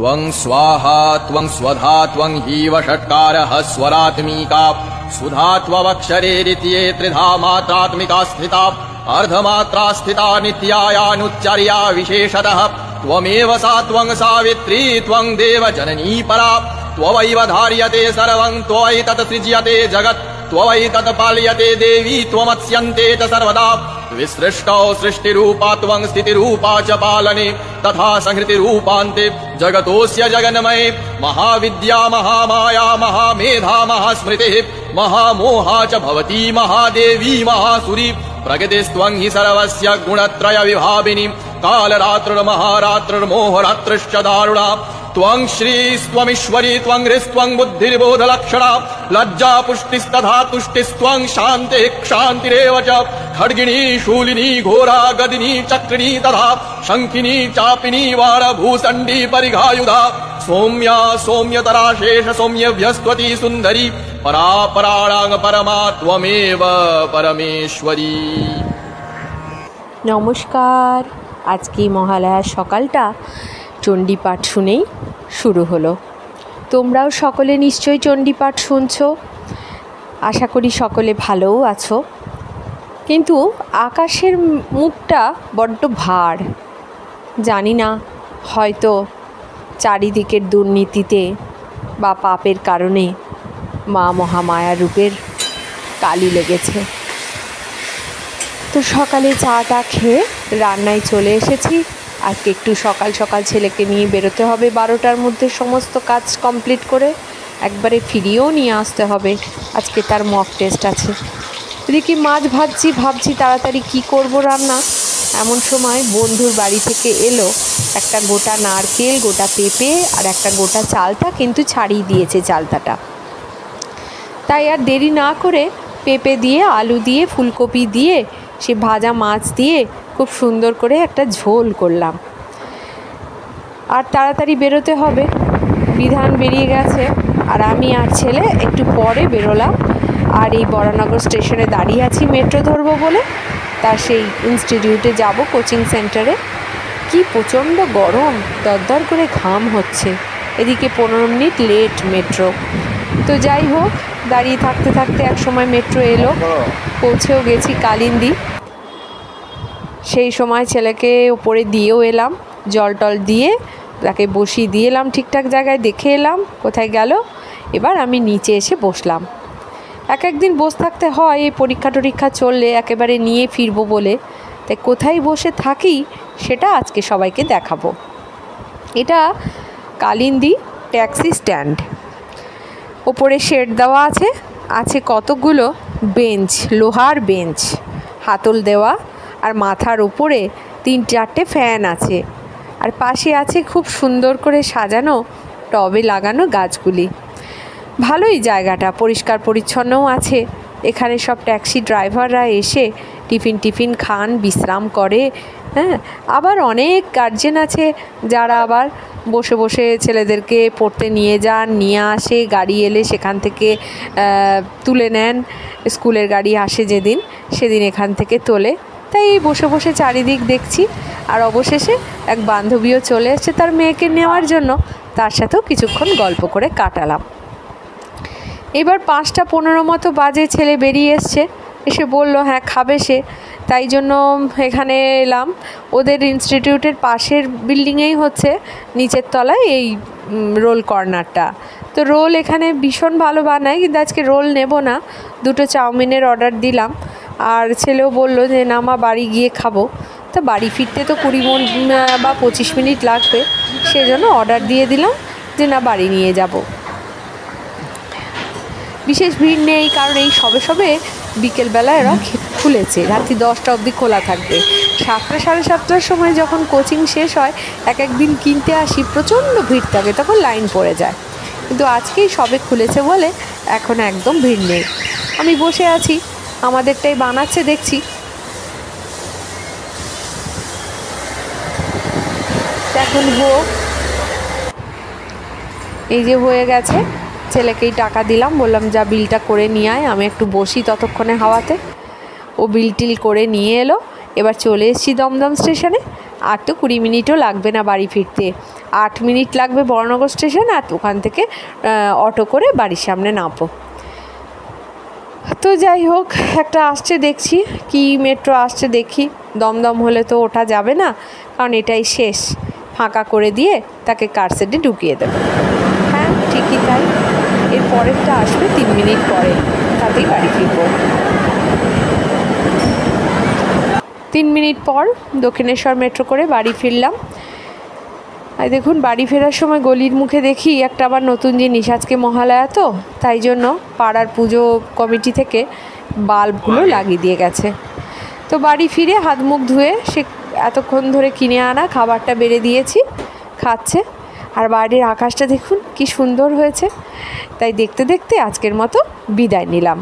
त्वं स्वाहा त्वं स्वधा त्वं हीव षट्कारः स्वरात्मिका सुधा त्वक्षरे रित्ये त्रिधा मात्रात्मिका स्थिता अर्धमात्रा स्थिता नित्यायानुच्चर्या विशेषतः त्वमेव सा त्वं सावित्री त्वं देवजननी परा त्ववैव धार्यते सर्वं त्वयैतत् सृज्यते जगत् त्वयैतत् पाल्यते देवी त्वमत्स्यन्ते च सर्वदा विसृष्टौ सृष्टिरूपा त्वं स्थितिरूपा च पालने तथा संहृतिरूपान्ते जगतोऽस्य जगन्मये महाविद्या महामाया महामेधा महास्मृतिः महामोहा च भवती महादेवी महासुरी प्रकृतिस्त्वं हि सर्वस्य गुणत्रय विभाविनी कालरात्रिर्महारात्रिर्मोहरात्रिश्च दारुणा त्वं श्रीस्त्वमीश्वरी त्वं ह्रीस्त्वं बुद्धिर्बोधलक्षणा लज्जा पुष्टिस्तथा तुष्टिस्त्वं शान्तिः क्षान्तिरेव च खड्गिनी शूलिनी घोरा गदिनी चक्रिणी तथा शङ्खिनी चापिनी वाणभूषण्डी परिघायुधा सौम्या सौम्यतरा शेष सौम्यभ्यस्त्वती सुन्दरी परापराणां परमा त्वमेव परमेश्वरी। নমস্কার। আজকে মহালয়ার সকালটা চণ্ডীপাঠ শুনেই শুরু হলো। তোমরাও সকলে নিশ্চয়ই চণ্ডীপাঠ শুনছো, আশা করি সকলে ভালোও আছো। কিন্তু আকাশের মুখটা বড্ড ভার, জানি না হয়তো চারিদিকের দুর্নীতিতে বা পাপের কারণে মা মহামায়া রূপের কালি লেগেছে। তো সকালে চাটা খেয়ে রান্নায় চলে এসেছি। আজকে একটু সকাল সকাল ছেলেকে নিয়ে বেরোতে হবে, 12টার মধ্যে সমস্ত কাজ কমপ্লিট করে একবারে ফিরিয়েও নিয়ে আসতে হবে। আজকে তার মক টেস্ট আছে। এদিকে মাছ ভাবছি তাড়াতাড়ি কি করব রান্না। এমন সময় বন্ধুর বাড়ি থেকে এলো একটা গোটা নারকেল, গোটা পেঁপে আর একটা গোটা চালতা, কিন্তু ছাড়িয়ে দিয়েছে চালতাটা। তাই আর দেরি না করে পেঁপে দিয়ে, আলু দিয়ে, ফুলকপি দিয়ে, সে ভাজা মাছ দিয়ে খুব সুন্দর করে একটা ঝোল করলাম। আর তাড়াতাড়ি বেরোতে হবে, বিধান বেরিয়ে গেছে। আর আমি আর ছেলে একটু পরে বেরোলাম। আর এই বরানগর স্টেশনে দাঁড়িয়ে আছি মেট্রো ধরবো বলে। তার সেই ইনস্টিটিউটে যাব, কোচিং সেন্টারে। কি প্রচণ্ড গরম, দরদর করে ঘাম হচ্ছে। এদিকে 15 মিনিট লেট মেট্রো। তো যাই হোক, দাঁড়িয়ে থাকতে থাকতে এক সময় মেট্রো এলো, পৌঁছেও গেছি কালিন্দী। সেই সময় ছেলেকে ওপরে দিয়েও এলাম, জল টল দিয়ে তাকে বসিয়ে দিয়ে এলাম, ঠিকঠাক জায়গায় দেখে এলাম কোথায় গেল। এবার আমি নিচে এসে বসলাম। একদিন বসে থাকতে হয়, এই পরীক্ষা টরীক্ষা চললে একেবারে নিয়ে ফিরবো বলে। তাই কোথায় বসে থাকি সেটা আজকে সবাইকে দেখাবো। এটা কালিন্দী ট্যাক্সি স্ট্যান্ড। ওপরে শেড দেওয়া আছে কতগুলো বেঞ্চ, লোহার বেঞ্চ, হাতল দেওয়া। আর মাথার উপরে 3-4টে ফ্যান আছে। আর পাশে আছে খুব সুন্দর করে সাজানো টবে লাগানো গাছগুলি। ভালোই জায়গাটা, পরিষ্কার পরিচ্ছন্নও আছে। এখানে সব ট্যাক্সি ড্রাইভাররা এসে টিফিন খান, বিশ্রাম করে। হ্যাঁ, আবার অনেক গার্জেন আছে যারা আবার বসে বসে ছেলেদেরকে পড়তে নিয়ে যান, নিয়ে আসে। গাড়ি এলে সেখান থেকে তুলে নেন। স্কুলের গাড়ি আসে যেদিন, সেদিন এখান থেকে তোলে। তাই বসে বসে চারিদিক দেখছি। আর অবশেষে এক বান্ধবীও চলে এসেছে তার মেয়েকে নেওয়ার জন্য। তার সাথেও কিছুক্ষণ গল্প করে কাটালাম। এবার 5টা 15 মতো বাজে, ছেলে বেরিয়ে এসে বলল হ্যাঁ খাবে সে। তাই জন্য এখানে এলাম। ওদের ইনস্টিটিউটের পাশের বিল্ডিংয়েই হচ্ছে নিচের তলায় এই রোল কর্নারটা। তো রোল এখানে ভীষণ ভালো বানায়, কিন্তু আজকে রোল নেব না, 2টো চাউমিনের অর্ডার দিলাম। আর ছেলেও বললো যে না মা বাড়ি গিয়ে খাবো। তো বাড়ি ফিরতে তো 20 বা 25 মিনিট লাগবে, সেজন্য অর্ডার দিয়ে দিলাম যে না বাড়ি নিয়ে যাব। বিশেষ ভিড় নেই, কারণ এই সবে বিকেলবেলা এরা খুলেছে, রাত্রি 10টা অবধি খোলা থাকবে। 7টা সাড়ে 7টার সময় যখন কোচিং শেষ হয়, একদিন কিনতে আসি, প্রচণ্ড ভিড় থাকে, তখন লাইন পড়ে যায়। কিন্তু আজকেই সবে খুলেছে বলে এখন একদম ভিড় নেই। আমি বসে আছি, আমাদেরটাই বানাচ্ছে দেখছি। এখন হোক, এই যে হয়ে গেছে। ছেলেকেই টাকা দিলাম, বললাম যা বিলটা করে নিয়ে আয়, আমি একটু বসি ততক্ষণে হাওয়াতে। ও বিল টিল করে নিয়ে এলো। এবার চলে এসেছি দমদম স্টেশনে। আর তো 20 মিনিটও লাগবে না বাড়ি ফিরতে, 8 মিনিট লাগবে বড়নগর স্টেশন, আর ওখান থেকে অটো করে বাড়ির সামনে নামবো। তো যাই হোক, একটা আসছে দেখছি, কি মেট্রো আসছে দেখি। দমদম হলে তো ওঠা যাবে না, কারণ এটাই শেষ, ফাঁকা করে দিয়ে তাকে কারশেডে ঢুকিয়ে দেবে। হ্যাঁ ঠিকই তাই, এর পরেরটা আসবে 3 মিনিট পরে, তাতেই বাড়ি ফিরবো। 3 মিনিট পর দক্ষিণেশ্বর মেট্রো করে বাড়ি ফিরলাম। আর দেখুন, বাড়ি ফেরার সময় গলির মুখে দেখি একটা আবার নতুন জিনিস, আজকে মহালয়া তো, তাই জন্য পাড়ার পুজো কমিটি থেকে বাল্বগুলো লাগিয়ে দিয়ে গেছে। তো বাড়ি ফিরে হাত মুখ ধুয়ে সে এতক্ষণ ধরে কিনে আনা খাবারটা বেড়ে দিয়েছি, খাচ্ছে। আর বাইরের আকাশটা দেখুন কি সুন্দর হয়েছে। তাই দেখতে দেখতে আজকের মতো বিদায় নিলাম।